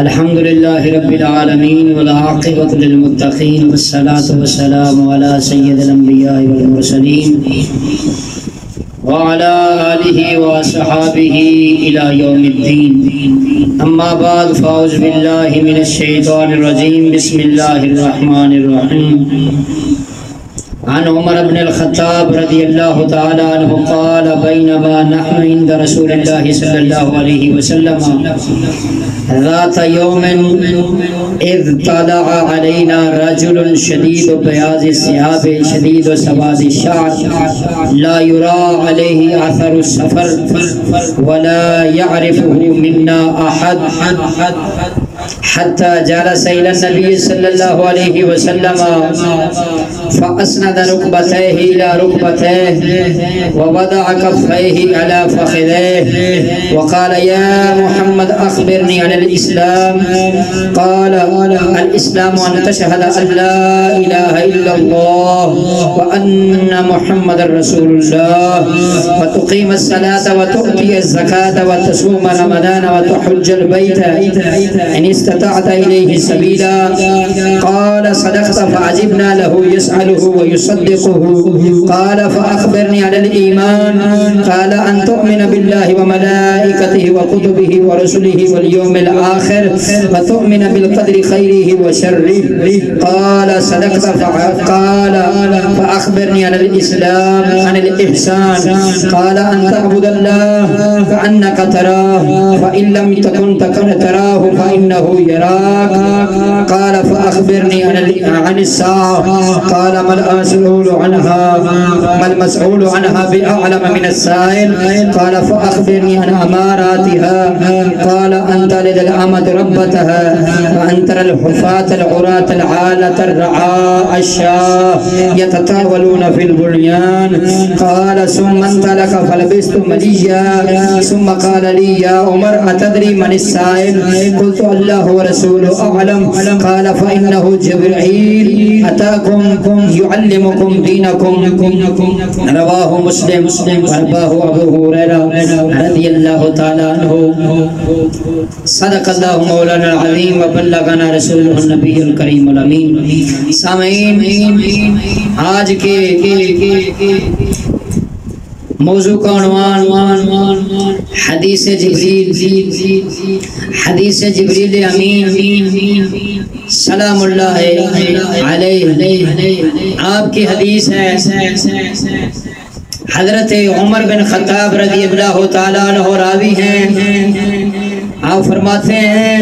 الحمد لله رب العالمين والعاقبة للمتقين والصلاة والسلام على سيد الأنبياء والمرسلين وعلى آله وصحابه إلى يوم الدين. أما بعد فأعوذ بالله من الشيطان الرجيم. بسم الله الرحمن الرحيم. عن عمر بن الخطاب رضي الله تعالى عنه قال بينما نحن عند رسول الله صلى الله عليه وسلم ذات يوم إذ طلع علينا رجل شديد بياض الثياب شديد سواد الشعر لا يرى عليه أثر السفر ولا يعرفه منا أحد حتى جلس إلى النبي صلى الله عليه وسلم فأسند ركبتيه إلى ركبتيه ووضع كفيه على فخذيه وقال يا محمد أخبرني عن الإسلام. قال الإسلام أن تشهد أن لا إله إلا الله وأن محمد رسول الله وتقيم الصلاة وتؤتي الزكاة وتصوم رمضان وتحج البيت إن استطعت إليه سبيلا. قال صدقت فعجبنا له يسأله ويصدقه. قال فأخبرني عن الإيمان. قال أن تؤمن بالله وملائكته وكتبه ورسله واليوم الآخر وتؤمن بالقدر خيره وشره. قال صدقت. قال فأخبرني عن الإسلام عن الإحسان. قال أن تعبد الله كأنك تراه فإن لم تكن تراه فإنه يراك. قال فأخبرني عن الساعة. قال ما المسؤول عنها بأعلم من السائل. قال فأخبرني عن أماراتها. قال أن تلد الأمة ربتها وأن ترى الحفاة العراة العالة الرعاء الشاة يتطاولون في البنيان. قال ثم انطلق فلبثت مليا ثم قال لي يا عمر أتدري من السائل؟ قلت الله ورسوله أعلم. قال فإنه جبريل أتاكم يعلمكم دينكم. رواه مسلم ورواه أبو هريرة رضي الله تعالى عنه. صدق الله مولانا العظيم وبلغنا رسوله النبي الكريم الأمين. سامعین، آج کے موضوع کا عنوان حدیث جبریل امین سلام اللہ علیہ. آپ کی حدیث ہے. حضرت عمر بن خطاب رضی اللہ تعالیٰ عنہ راوی ہیں. آپ فرماتے ہیں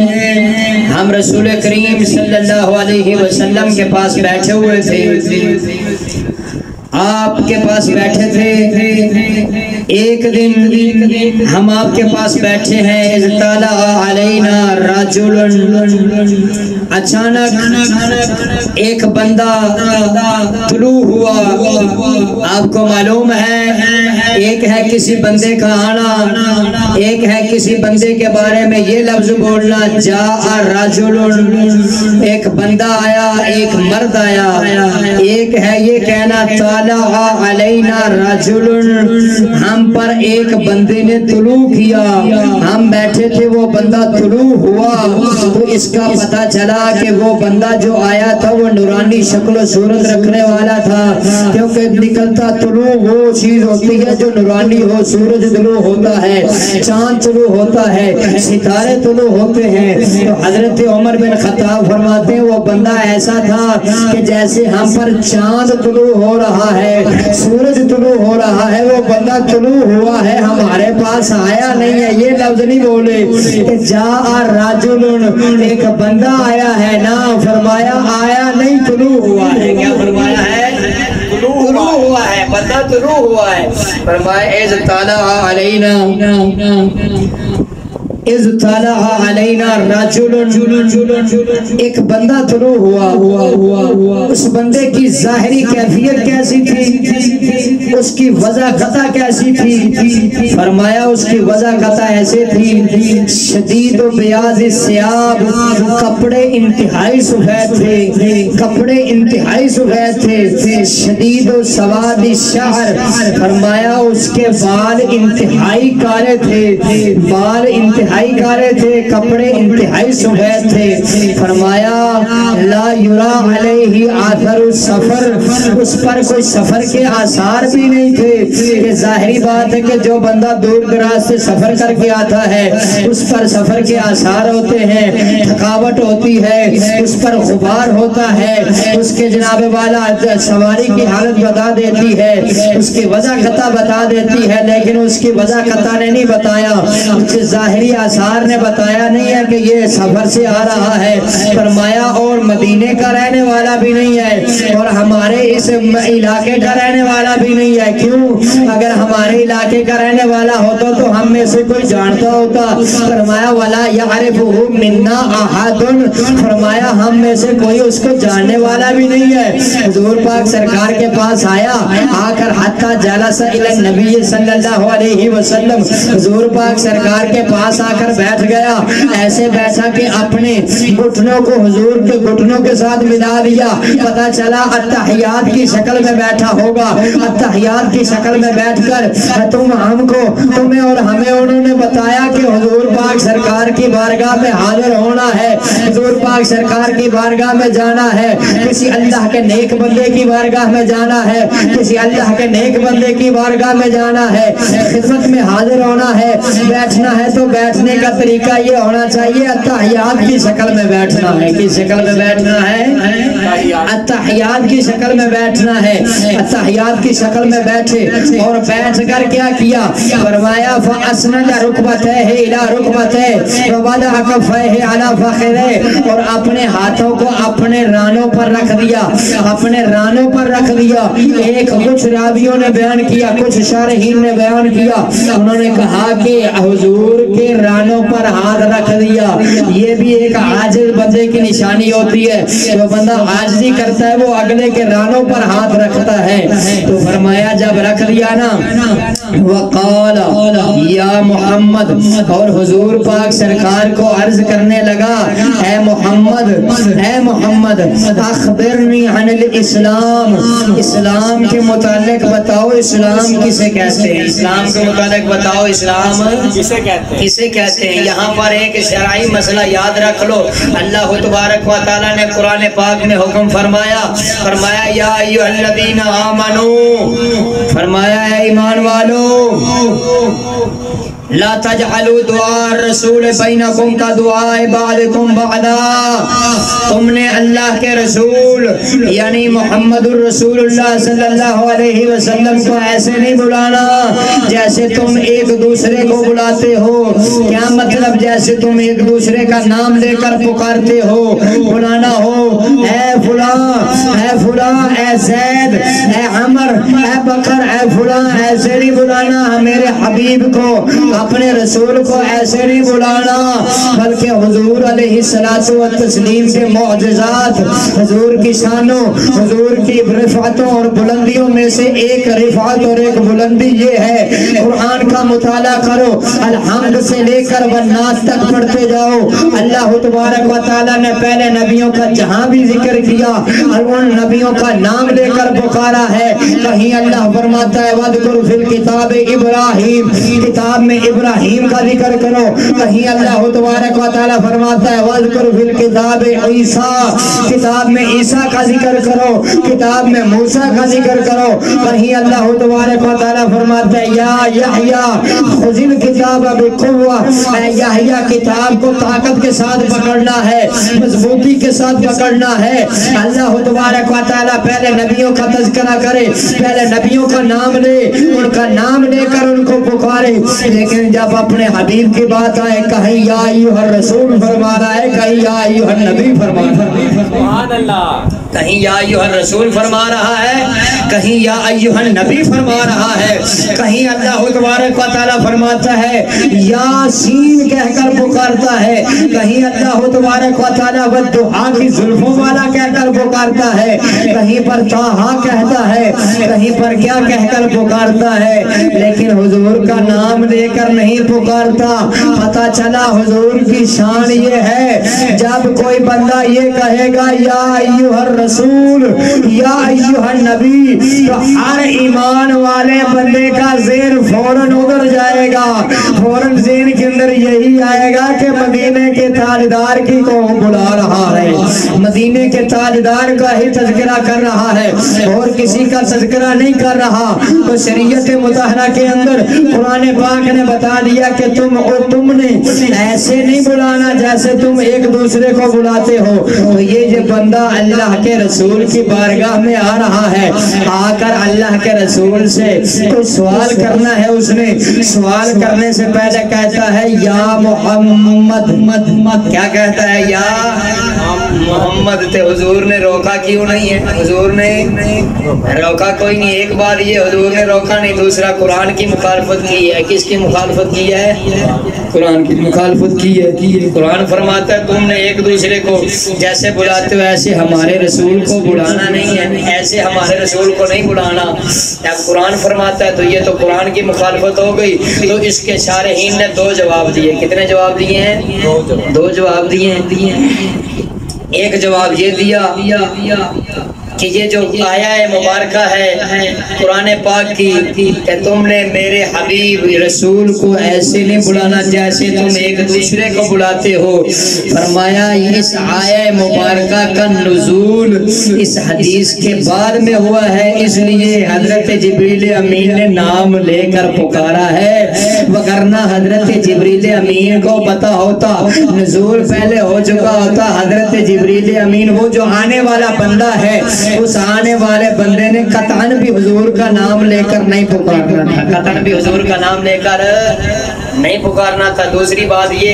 ہم رسول کریم صلی اللہ علیہ وسلم کے پاس بیٹھے ہوئے تھے. آپ کے پاس بیٹھے تھے. ایک دن ہم آپ کے پاس بیٹھے ہیں. اذ طلع علینا رجل. اچانک ایک بندہ طلوع ہوا. آپ کو معلوم ہے ایک ہے کسی بندے کا آنا، ایک ہے کسی بندے کے بارے میں یہ لفظ بولنا جاء رجل. ایک بندہ آیا، ایک مرد آیا. ایک ہے یہ کہنا طلع علینا رجل، ہم پر ایک بندے نے طلوع کیا. ہم بیٹھے تھے، وہ بندہ طلوع ہوا تو اس کا پتہ چلا کہ وہ بندہ جو آیا تھا وہ نورانی شکل و صورت رکھنے والا تھا. کیونکہ نکلتا طلوع وہ چیز ہوتی ہے جو نورانی ہو. سورج طلوع ہوتا ہے، چاند طلوع ہوتا ہے، ستارے طلوع ہوتے ہیں. تو حضرت عمر بن خطاب فرماتے ہیں وہ بندہ ایسا تھا کہ جیسے ہم پر چاند طلوع ہو رہا ہے، سورج طلوع ہو رہا ہے، وہ بندہ طلوع ہوا ہے، ہمارے پاس آیا نہیں ہے. یہ لفظ نہیں بولے کہ جاء رجل، ایک بندہ آیا ہے، نا فرمایا آیا نہیں، طلوع ہوا ہے. کیا فرمایا ہے؟ طلوع ہوا ہے، بندہ طلوع ہوا ہے. فرمایا اذ طلع علینا، اذ طلع علینا رجل، ایک بندہ طلوع ہوا. اس بندے کی ظاہری کیفیت کیسی تھی؟ اس کی وضع قطع کیسی تھی؟ فرمایا اس کی وضع قطع ایسے تھی شدید و بیاض الثیاب، کپڑے انتہائی سفید تھے، کپڑے انتہائی سفید تھے. شدید و سواد الشعر، فرمایا اس کے بال انتہائی کالے تھے، بال انتہائی انتہائی کالے تھے، کپڑے انتہائی سفید تھے۔ فرمایا لا یرا علیہ آثر السفر، اس پر کوئی سفر کے آثار بھی نہیں تھے، کہ ظاہری بات ہے کہ جو بندہ دور دراز سے سفر کر کے آتا ہے اس پر سفر کے آثار ہوتے ہیں، تھکاوٹ ہوتی ہے، اس پر غبار ہوتا ہے، اس کے جناب والا سواری کی حالت بتا دیتی ہے، اس کی وجہ قطع بتا دیتی ہے، لیکن اس کی وجہ قطع نے نہیں بتایا، اس کے ظاہری آثار نے بتایا نہیں ہے کہ یہ سفر سے آ رہا ہے۔ فرمایا اور مدینے کا رہنے والا بھی نہیں ہے، اور ہمارے اس علاقے کا رہنے والا بھی نہیں ہے۔ کیوں؟ اگر ہمارے علاقے کا رہنے والا ہوتا تو ہم میں سے کوئی جانتا ہوتا۔ فرمایا وَلَا يَعْرِفُهُ مِنَّا أَحَدٌ، فرمایا ہم میں سے کوئی اس کو جاننے والا بھی نہیں ہے۔ حضور پاک سرکار کے پاس آیا، آ کر حتیٰ جلس إِلَى النبی صلی اللہ علیہ وسلم، حضور پاک سرکار کے پاس آ کر بیٹھ گیا، ایسے بیٹھا کہ اپنے گھٹنوں کو حضور کے گھٹنوں کے ساتھ ملا دیا، پتہ چلا اتحیات کی شکل میں بیٹھا ہوگا۔ اتحیات کی شکل میں بیٹھ کر ہم کو، تمہیں اور ہمیں انہوں نے بتایا کہ حضور پاک سرکار کی بارگاہ میں حاضر ہونا ہے، حضور پاک سرکار کی بارگاہ میں جانا ہے، کسی اللہ کے نیک بندے کی بارگاہ میں جانا ہے، کسی اللہ کے نیک بندے کی بارگاہ میں جانا ہے، خدمت میں حاضر ہونا ہے، بیٹھنا ہے تو بیٹھنے کا طریقہ یہ ہونا چاہیے اتحیات کی شکل میں بیٹھنا ہے۔ کس شکل میں بیٹھنا ہے؟ اتحیات کی شکل میں بیٹھنا ہے۔ اتحیات کی شکل میں بیٹھے اور بیٹھ کر کیا کیا؟ فرمایا فَأَسْنَدَ رُكْبَتَيْهِ إِلَى رُكْبَتَيْهِ وَوَضَعَ كَفَّيْهِ عَلَى فَخِذَيْهِ، اور اپنے ہاتھوں کو اپنے رانوں پر رکھ دیا، اپنے رانوں پر رکھ دیا۔ ایک کچھ راویوں نے بیان کیا، کچھ شارحین نے بیان کیا، انہوں نے کہا کہ حضور کے رانوں پر ہاتھ رکھ دیا۔ یہ بھی ایک عاجز بندے کی نشانی ہوتی ہے، جو بندہ عاجزی کرتا ہے وہ اگلے کے رانوں پر ہاتھ رکھتا ہے۔ تو فرمایا جب رکھ دیا نا، وقال یا محمد، اور حضور پاک سرکار کو عرض کرنے لگا اے محمد، اے محمد اخبرنی عن الاسلام، اسلام کے متعلق بتاؤ اسلام کسے کہتے ہیں؟ اسلام کے متعلق بتاؤ اسلام کسے کہتے ہیں؟ یہاں پر ایک شرعی مسئلہ یاد رکھ لو۔ اللہ تبارک و تعالیٰ نے قرآن پاک میں حکم فرمایا، فرمایا یا ایھا الذین آمنو، فرمایا اے ایمان والو لا تجعلوا دعاء الرسول بینکم کا دعاء بعضکم بعضا، تم نے اللہ کے رسول یعنی محمد الرسول اللہ صلی اللہ علیہ وسلم کو ایسے نہیں بلانا جیسے تم ایک دوسرے کو بلاتے ہو۔ کیا مطلب؟ جیسے تم ایک دوسرے کا نام لے کر پکارتے ہو، بلانا ہو اے فلاں، اے فلاں، اے زید، اے عمر، اے بکر، اے فلاں، ایسے نہیں بلانا میرے حبیب کو، اپنے رسول کو ایسے نہیں بلانا، بلکہ حضور علیہ الصلوۃ والتسلیم کے معجزات، حضور کی شانوں، حضور کی رفعتوں اور بلندیوں میں سے ایک رفعت اور ایک بلندی یہ ہے قرآن کا مطالعہ کرو، الحمد سے لے کر والناس تک پڑھتے جاؤ۔ اللہ تبارک و تعالیٰ نے پہلے نبیوں کا جہاں بھی ذکر کیا اور ان نبیوں کا نام لے کر پکارا ہے۔ کہیں اللہ فرماتا ہے وَاذْكُرْ فِي الْكِتَابِ إِبْرَاهِيمَ، کتاب میں ابراہیم کا ذکر کرو۔ کہیں اللہ تبارک و تعالیٰ فرماتا ہے وَاذْكُرْ فِي الْكِتَابِ عِیسیٰ، کتاب میں عیسیٰ کا ذکر کرو، کتاب میں موسیٰ کا ذکر کرو۔ کہیں اللہ تبارک و تعالیٰ فرماتا ہے یا یحییٰ خُذِ الْکِتَابَ بِقُوَّةٍ، اے یحییٰ کتاب کو طاقت کے ساتھ پکڑنا ہے، مضبوطی کے ساتھ پکڑنا ہے۔ اللہ تبارک و تعالیٰ پہلے نبیوں کا تذکرہ کرے، پہلے نبیوں کا نام لے، ان کا نام لے کر ان کو پکارے، لیکن جب اپنے حبیب کی بات آئے کہیں یا ایھا الرسول فرما رہا ہے، کہیں یا ایھا النبی فرما رہا ہے، سبحان اللہ، کہیں یا ایھا الرسول فرما رہا ہے، کہیں یا ایھا النبی فرما رہا ہے، کہیں اللہ تبارک و تعالیٰ فرماتا ہے یاسین کہہ کر پکارتا ہے، کہیں اللہ تبارک و تعالیٰ والضحیٰ کی زلفوں والا کہہ کر پکارتا ہے، کہیں پر طٰہٰ کہتا ہے، کہیں پر کیا کہہ کر پکارتا ہے، لیکن حضور کا نام لے کر کر نہیں پکارتا. پتہ چلا حضور کی شان یہ ہے جب کوئی بندہ یہ کہے گا یا ایھا الرسول یا ایھا النبی تو ہر ایمان والے بندے کا ذہن فوراً ادھر جائے گا, فوراً ذہن کے اندر یہی آئے گا کہ مدینے کے تاجدار کی کو بلا رہا ہے, مدینے کے تاجدار کا ہی تذکرہ کر رہا ہے اور کسی کا تذکرہ نہیں کر رہا. تو شریعت مطہرہ کے اندر قرآن پاک نے بتا دیا کہ تم نے ایسے نہیں بلانا جیسے تم ایک دوسرے کو بلاتے ہو. تو یہ جو بندہ اللہ کے رسول کی بارگاہ میں آ رہا ہے, آ کر اللہ کے رسول سے کوئی سوال کرنا ہے, اس نے سوال کرنے سے پہلے کہتا ہے یا محمد. کیا کہتا ہے؟ یا محمد. تے حضور نے روکا کیوں نہیں ہے؟ حضور نے روکا کوئی نہیں. ایک بار یہ حضور نے روکا نہیں, دوسرا قرآن کی مخالفت کی ہے. کس کی مخالفت کی ہے؟ قرآن کی مخالفت کی ہے. قرآن فرماتا ہے تم نے ایک دوسرے کو جیسے بلاتے ہو ایسے ہمارے رسول کو بلانا نہیں ہے, ایسے ہمارے رسول کو نہیں بلانا. جب قرآن فرماتا ہے تو یہ تو قرآن کی مخالفت ہو گئی. تو اس کے شارحین نے دو جواب دیے. کتنے جواب دیے ہیں؟ دو جواب دیے ہیں. ایک جواب یہ دیا کہ یہ جو آیہ مبارکہ ہے قرآن پاک کی کہ تم نے میرے حبیب رسول کو ایسے نہیں بلانا جیسے تم ایک دوسرے کو بلاتے ہو. فرمایا اس آیہ مبارکہ کا نزول اس حدیث کے بعد میں ہوا ہے, اس لیے حضرت جبریل امین نے نام لے کر پکارا ہے, وگرنہ حضرت جبریل امین کو پتہ ہوتا, نزول پہلے ہو چکا ہوتا. حضرت جبریل امین وہ جو آنے والا بندہ ہے, اس آنے والے بندے نے قطعاً بھی حضور کا نام لے کر نہیں پکارنا تھا, قطعاً بھی حضور کا نام لے کر نہیں پکارنا تھا. دوسری بات یہ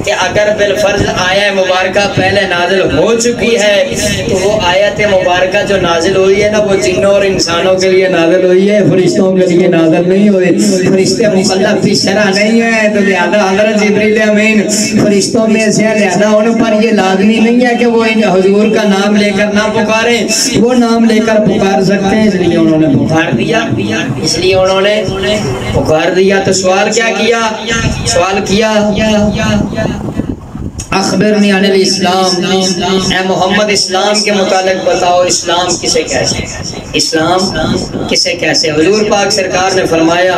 کہ اگر بالفرض آیہ مبارکہ پہلے نازل ہو چکی ہے تو وہ آیت مبارکہ جو نازل ہوئی ہے نا وہ جنوں اور انسانوں کے لیے نازل ہوئی ہے, فرشتوں کے لیے نازل نہیں ہوئی. فرشتے مکلف کی شرح نہیں ہے, تو لہذا حضرت جبریل امین فرشتوں میں سے, لہذا ان پر یہ لازمی نہیں ہے کہ وہ حضور کا نام لے کر نہ پکاریں. وہ نام لے کر پکار سکتے ہیں, اس لیے انہوں نے پکار دیا, اس لیے انہوں نے پکار دیا. تو سوال کیا کیا؟ سوال کیا اخبرنی عن الاسلام, اے محمد اسلام کے متعلق بتاؤ, اسلام کسے کیسے, اسلام کسے کیسے. حضور پاک سرکار نے فرمایا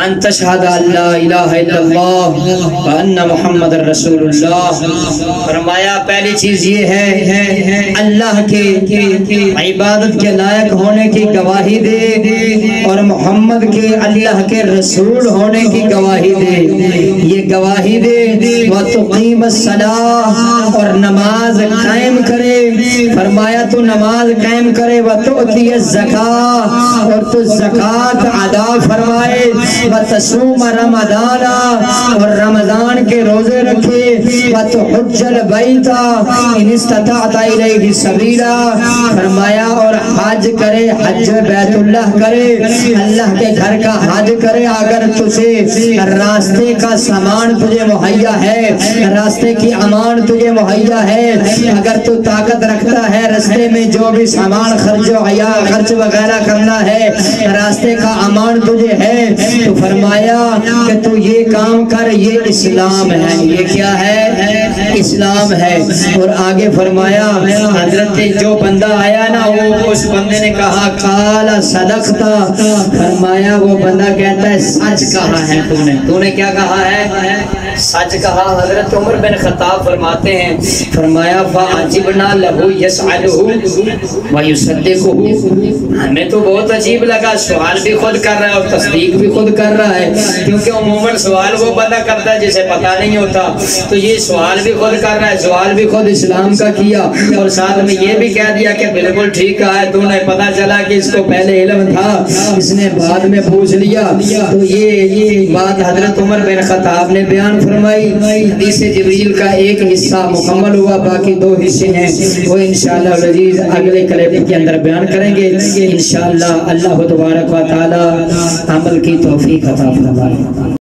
ان تشہد ان لا الہ الا اللہ وان محمد رسول اللہ. فرمایا پہلی چیز یہ ہے اللہ کے عبادت کے لائق ہونے کی گواہی دے اور محمد کے اللہ کے رسول ہونے کی گواہی دے. یہ گواہی دے وتقیم الصلاۃ, اور نماز قائم کرے. فرمایا تو نماز قائم کرے, وتؤتی الزکاۃ, اور تو زکوٰۃ ادا فرمائے. وتصوم رمضان, اور رمضان کے روزے رکھے. وتحج البیت ان استطعت الیہ سبیلا. فرمایا اور حج کرے, حج بیت اللہ کرے, اللہ کے گھر کا حج کرے. اگر تجھے راستے کا سامان تجھے مہیا ہے, راستے کی امان تجھے مہیا ہے, اگر تو طاقت رکھتا ہے راستے میں جو بھی سامان خرچ وغیرہ کرنا ہے, راستے کا امان تجھے ہے, تو فرمایا کہ تو یہ کام کر, یہ اسلام ہے. یہ کیا ہے؟ اسلام ہے. اور آگے فرمایا حضرت جو بندہ آیا نا وہ اس بندے نے کہا قال صدقتا. فرمایا وہ بندہ کہتا ہے سچ کہا ہے تو نے کیا کہا ہے؟ سچ کہا. حضرت عمر بن خطاب فرماتے ہیں, فرمایا فعجبنا له يسأله ويصدقه. ہمیں تو بہت عجیب لگا, سوال بھی خود کر رہا ہے اور تصدیق بھی خود کر رہا ہے, کیونکہ عموماً سوال وہ بندہ کرتا ہے جسے پتہ نہیں ہوتا, تو یہ سوال بھی خود کر رہا ہے, سوال بھی خود اسلام کا کیا اور ساتھ میں یہ بھی کہہ دیا کہ بالکل ٹھیک کہا ہے تو نے. پتہ چلا کہ اس کو پہلے علم تھا, اس نے بعد میں پوچھ لیا. تو یہ بات حضرت عمر بن خطاب نے بیان فرمائی. حدیث جبریل کا ایک حصہ مکمل ہوا, باقی دو حصے ہیں وہ انشاءاللہ العزیز اگلے کلپ کے اندر بیان کریں گے انشاءاللہ. اللہ تبارک و تعالی عمل کی توفیق عطا فرمائے.